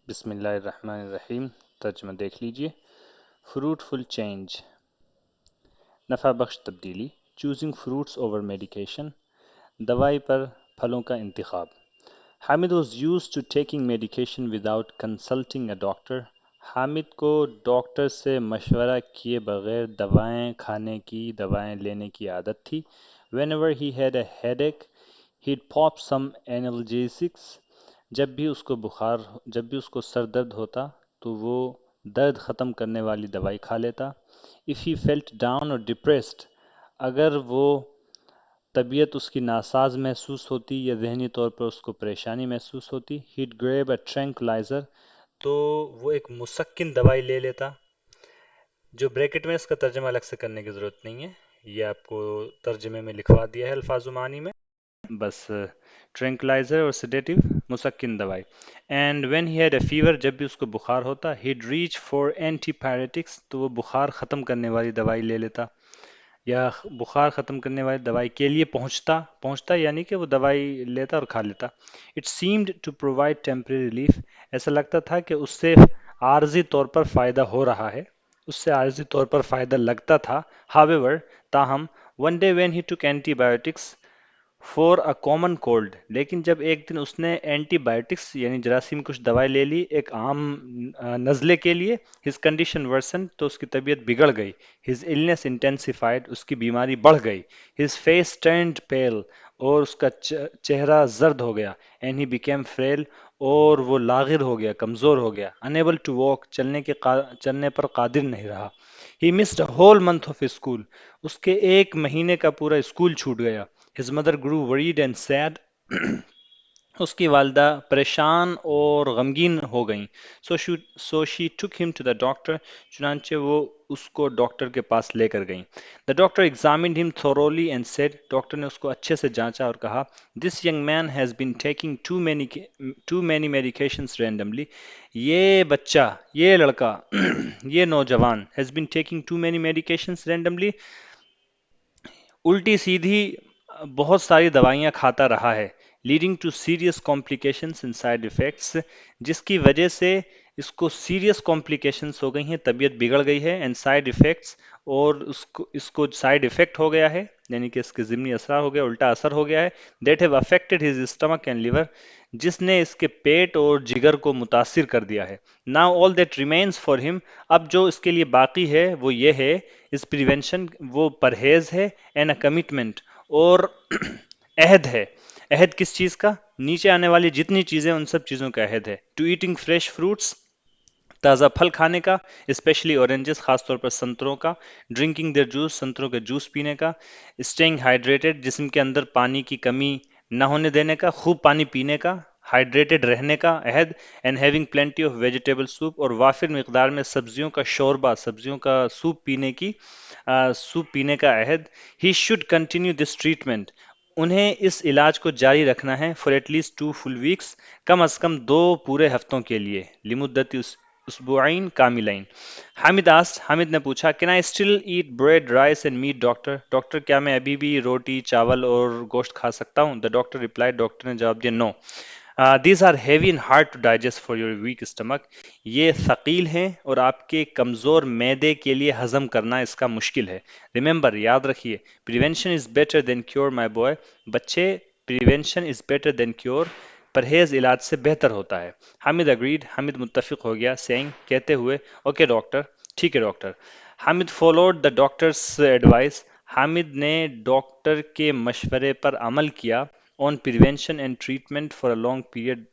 بسم اللہ الرحمن الرحیم۔ ترجمہ دیکھ لیجئے۔ فروٹفل چینج، نفع بخش تبدیلی، چوزنگ فروٹس اوور میڈیکیشن، دوائی پر پھلوں کا انتخاب۔ Hamid was used to taking medication without consulting a doctor. Hamid کو ڈاکٹر سے مشورہ کیے بغیر دوائیں لینے کی عادت تھی۔ Whenever he had a headache, he'd pop some analgesics۔ جب بھی اس کو سر درد ہوتا تو وہ درد ختم کرنے والی دوائی کھا لیتا۔ If he felt down or depressed، اگر وہ طبیعت اس کی ناساز محسوس ہوتی یا ذہنی طور پر اس کو پریشانی محسوس ہوتی، he'd grab a tranquilizer، تو وہ ایک مسکن دوائی لے لیتا۔ جو بریکٹ میں اس کا ترجمہ الگ سے کرنے کی ضرورت نہیں ہے، یہ آپ کو ترجمے میں لکھوا دیا ہے الفاظ و معانی میں، بس ٹرینکلائزر اور سیڈیٹو، مسکن دوائی۔ And when he had a fever, جب بھی اس کو بخار ہوتا، ہیڈ ریچ فار اینٹی پیریٹکس، تو وہ بخار ختم کرنے والی دوائی لے لیتا، یا بخار ختم کرنے والی دوائی کے لیے پہنچتا یعنی کہ وہ دوائی لیتا اور کھا لیتا۔ It seemed to provide temporary relief, ایسا لگتا تھا کہ اس سے عارضی طور پر فائدہ ہو رہا ہے، اس سے عارضی طور پر فائدہ لگتا تھا۔ however، تاہم، one day when he took antibiotics for a common cold, لیکن جب ایک دن اس نے اینٹی بائیوٹکس یعنی جراثیم کش دوائی لے لی ایک عام نزلے کے لیے، ہز کنڈیشن ورسن، تو اس کی طبیعت بگڑ گئی، ہز illness انٹینسیفائڈ، اس کی بیماری بڑھ گئی، ہز فیس ٹرنڈ پیل، اور اس کا چہرہ زرد ہو گیا، اینڈ ہی بیکیم فریل، اور وہ لاغر ہو گیا، کمزور ہو گیا، unable to walk، چلنے پر قادر نہیں رہا۔ He missed a whole month of school، اس کے ایک مہینے کا پورا اسکول چھوٹ گیا۔ His mother grew worried and sad، اس کی والدہ پریشان اور غمگین ہو گئیں۔ So she took him to the doctor، چنانچہ وہ اس کو ڈاکٹر کے پاس لے کر گئیں۔ The doctor examined him thoroughly and said، doctor نے اس کو اچھے سے جانچا اور کہا، This young man has been taking too many medications randomly، یہ بچہ، یہ لڑکا، یہ نوجوان has been taking too many medications randomly، الٹی سیدھی بہت ساری دوائیاں کھاتا رہا ہے، leading to serious complications and side effects, جس کی وجہ سے اس کو سیریس کمپلیکیشنس ہو گئی ہیں، طبیعت بگڑ گئی ہے، اینڈ سائیڈ افیکٹس، اور اس کو سائیڈ افیکٹ ہو گیا ہے، یعنی کہ اس کے ضمنی اثر ہو گیا، الٹا اثر ہو گیا ہے، that have affected his stomach and liver, جس نے اس کے پیٹ اور جگر کو متاثر کر دیا ہے۔ Now all that remains for ہم، اب جو اس کے لیے باقی ہے وہ یہ ہے، اس پریونشن، وہ پرہیز ہے، اینڈ اے کمٹمنٹ، اور عہد ہے۔ عہد کس چیز کا؟ نیچے آنے والی جتنی چیزیں ان سب چیزوں کا عہد ہے۔ ٹو ایٹنگ فریش فروٹس، تازہ پھل کھانے کا، اسپیشلی اورنجز، خاص طور پر سنتروں کا، ڈرنکنگ دیئر جوس، سنتروں کے جوس پینے کا، اسٹیئنگ ہائیڈریٹڈ، جسم کے اندر پانی کی کمی نہ ہونے دینے کا، خوب پانی پینے کا، ہائیڈریٹڈ رہنے کا عہد، and having plenty of vegetable soup, اور وافر مقدار میں سبزیوں کا شوربہ، سبزیوں کا سوپ پینے کا عہد۔ He should continue this treatment, انہیں اس علاج کو جاری رکھنا ہے، for at least 2 full weeks، کم از کم 2 پورے ہفتوں کے لیے، لمدت اسبوعین کاملین۔ حامد نے پوچھا، can I still eat bread rice and meat doctor, doctor کیا میں ابھی بھی روٹی چاول اور گوشت کھا سکتا ہوں؟ دا ڈاکٹر ریپلائڈ، ڈاکٹر نے جواب دیا، no, these are heavy and hard to digest for your weak stomach, یہ ثقیل ہیں اور آپ کے کمزور معدے کے لیے ہضم کرنا اس کا مشکل ہے۔ ریممبر، یاد رکھیے، prevention is better than cure my boy, بچے، prevention is better than cure, پرہیز علاج سے بہتر ہوتا ہے۔ حامد اگریڈ، حامد متفق ہو گیا، سینگ، کہتے ہوئے، اوکے ڈاکٹر، ٹھیک ہے doctor. Hamid followed the doctors advice, Hamid نے ڈاکٹر کے مشورے پر عمل کیا، on prevention and treatment for a long period,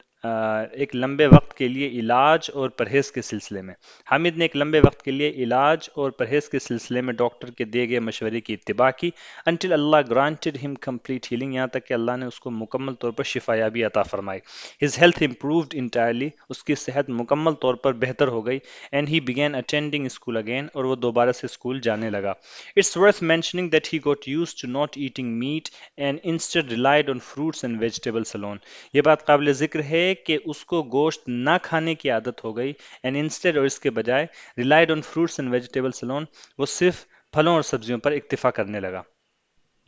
ایک لمبے وقت کے لیے علاج اور پرہیز کے سلسلے میں۔ حامد نے ایک لمبے وقت کے لیے علاج اور پرہیز کے سلسلے میں ڈاکٹر کے دیے گئے مشورے کی اتباع کی، until اللہ granted him complete healing، یہاں تک کہ اللہ نے اس کو مکمل طور پر شفا یابی عطا فرمائی۔ his health improved entirely، اس کی صحت مکمل طور پر بہتر ہو گئی، and he began attending school again، اور وہ دوبارہ سے اسکول جانے لگا۔ it's worth mentioning that he got used to not eating meat and instead relied on fruits and vegetables alone، یہ بات قابل ذکر ہے کہ اس کو گوشت نہ کھانے کی عادت ہو گئی، and instead، اور اس کے بجائے، relied on fruits and vegetables alone، وہ صرف پھلوں اور سبزیوں پر اکتفا کرنے لگا۔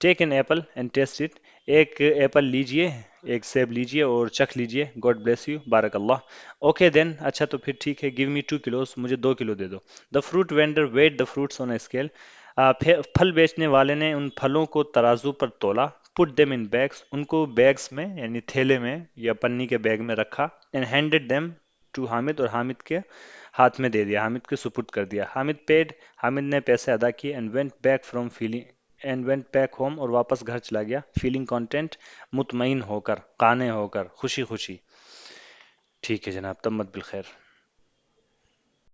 Take an apple and test it. ایک ایپل لیجئے، ایک سیب لیجئے اور چکھ لیجئے. گاڈ بلیس یو، بارک اللہ. اوکے دین، اچھا تو پھر ٹھیک ہے، گیو می 2 کلوز، مجھے 2 کلو دے دو. The fruit vendor weighed the fruits on a scale. پھل بیچنے والے نے ان پھلوں کو ترازو پر تولا. پٹ دیم ان بیگس، ان کو بیگس میں یعنی تھیلے میں یا پنی کے بیگ میں رکھا. And handed them to Hamid, اور حامد کے ہاتھ میں دے دیا، حامد کے سپرد کر دیا. حامد پیڈ، حامد نے پیسے ادا کیے. اینڈ وینٹ بیک ہوم، اور واپس گھر چلا گیا. فیلنگ کانٹینٹ، مطمئن ہو کر، قانع ہو کر، خوشی خوشی. ٹھیک ہے جناب، تمت بالخیر.